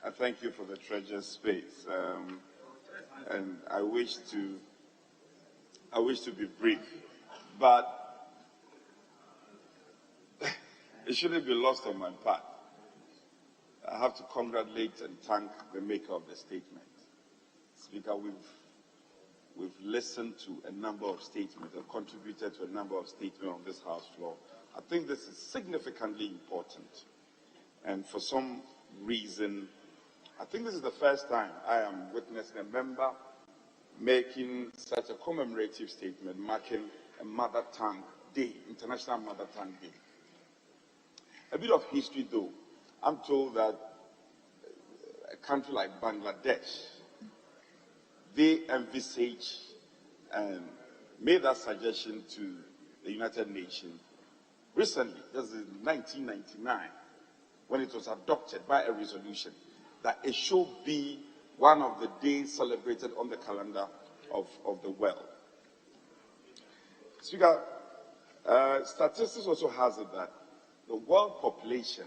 I thank you for the treasured space, and I wish to be brief, but it shouldn't be lost on my part. I have to congratulate and thank the maker of the statement. Speaker, we've listened to a number of statements and contributed to a number of statements on this House floor. I think this is significantly important, and for some reason, I think this is the first time I am witnessing a member making such a commemorative statement marking a Mother Tongue Day, International Mother Tongue Day. A bit of history though. I'm told that a country like Bangladesh, they envisaged and made that suggestion to the United Nations recently, this is 1999, when it was adopted by a resolution that it should be one of the days celebrated on the calendar of the world. Speaker, statistics also has it that the world population,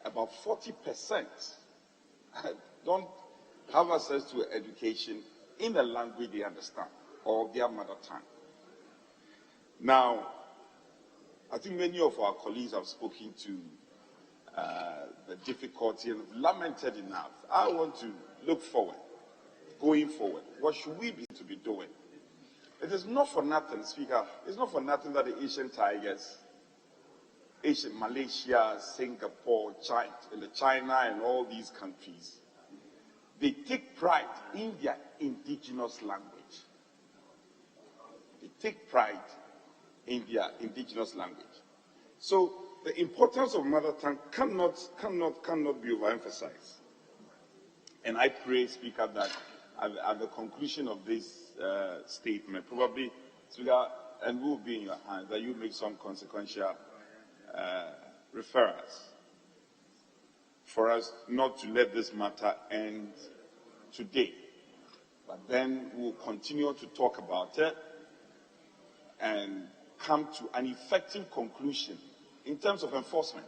about 40% don't have access to education in a language they understand or their mother tongue. Now, I think many of our colleagues have spoken to the difficulty and lamented enough. I want to look forward, going forward. What should we be to be doing? It is not for nothing, Speaker, it's not for nothing that the Asian tigers, Asian, Malaysia, Singapore, China and all these countries, they take pride in their indigenous language. They take pride in their indigenous language. So the importance of mother tongue cannot be overemphasized. And I pray, Speaker, that at the conclusion of this statement, probably, Speaker, and will be in your hands, that you make some consequential referrals for us not to let this matter end today. But then we'll continue to talk about it and come to an effective conclusion in terms of enforcement.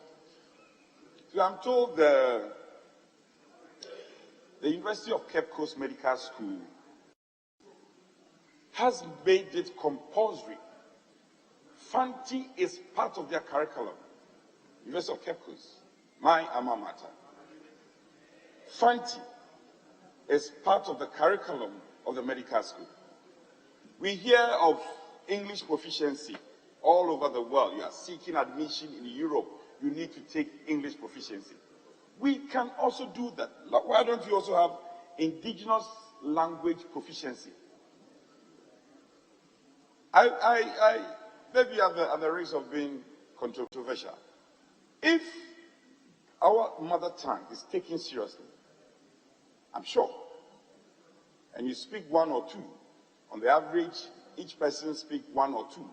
So I'm told the University of Cape Coast Medical School has made it compulsory. Fanti is part of their curriculum. University of Cape Coast, my alma mater. Fanti is part of the curriculum of the medical school. We hear of English proficiency all over the world. You are seeking admission in Europe, you need to take English proficiency. We can also do that. Why don't we also have indigenous language proficiency? I maybe at the risk of being controversial, if our mother tongue is taken seriously, I'm sure, and you speak one or two, on the average, each person speaks one or two,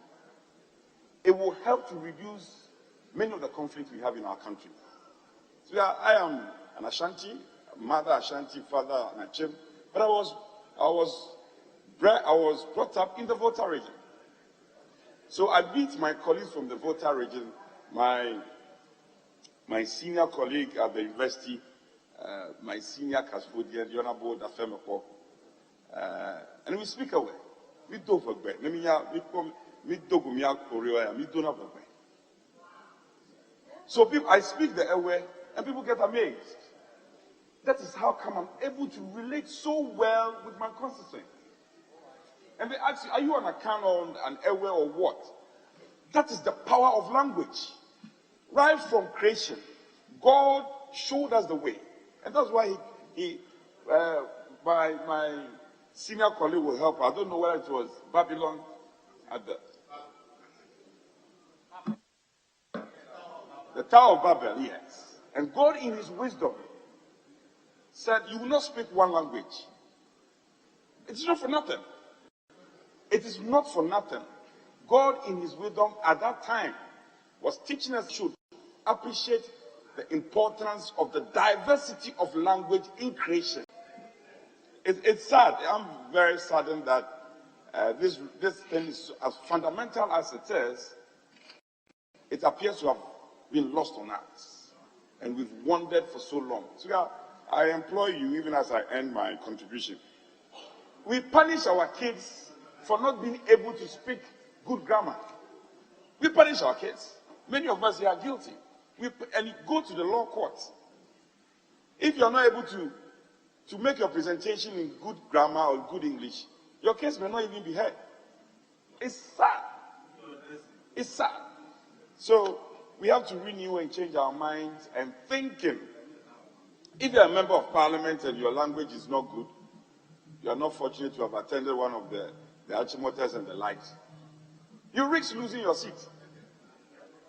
it will help to reduce many of the conflicts we have in our country. So I am an Ashanti, mother Ashanti, father an Achim, but I was brought up in the Volta region. So I beat my colleagues from the Volta region, my senior colleague at the university, my senior custodian, the Honorable Dafemeko, and we speak away. We do for great. So I speak the away, and people get amazed. That is how come I'm able to relate so well with my constituents. And they ask you, are you on account or an away or what? That is the power of language. Right from creation, God showed us the way. And that's why my senior colleague will help. I don't know whether it was Babylon at the Tower of Babel, yes. And God in his wisdom said, you will not speak one language. It's not for nothing. It is not for nothing. God in his wisdom at that time was teaching us should appreciate the importance of the diversity of language in creation. It's sad. I'm very saddened that this thing is as fundamental as it is, it appears to have been lost on us. and we've wandered for so long. So I employ you, even as I end my contribution. We punish our kids for not being able to speak good grammar. We punish our kids. Many of us here are guilty. And you go to the law courts. If you're not able to make your presentation in good grammar or good English, your case may not even be heard. It's sad. It's sad. So we have to renew and change our minds and thinking. If you're a member of parliament and your language is not good, you are not fortunate to have attended one of the Achimotes and the likes, you risk losing your seat.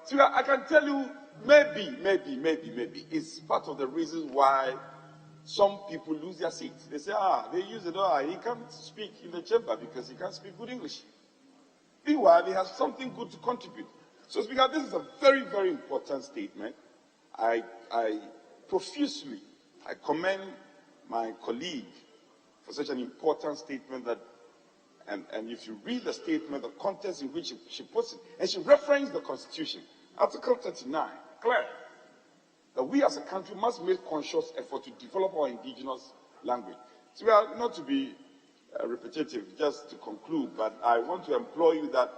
So I can tell you, maybe, it's part of the reasons why some people lose their seats. They say, they use it, he can't speak in the chamber because he can't speak good English. Meanwhile, he has something good to contribute. So, Speaker, this is a very, very important statement. I profusely commend my colleague for such an important statement that, and if you read the statement, the context in which she puts it, and she referenced the Constitution, Article 39, clear, that we as a country must make conscious effort to develop our indigenous language. So we are not to be repetitive, just to conclude, but I want to implore you that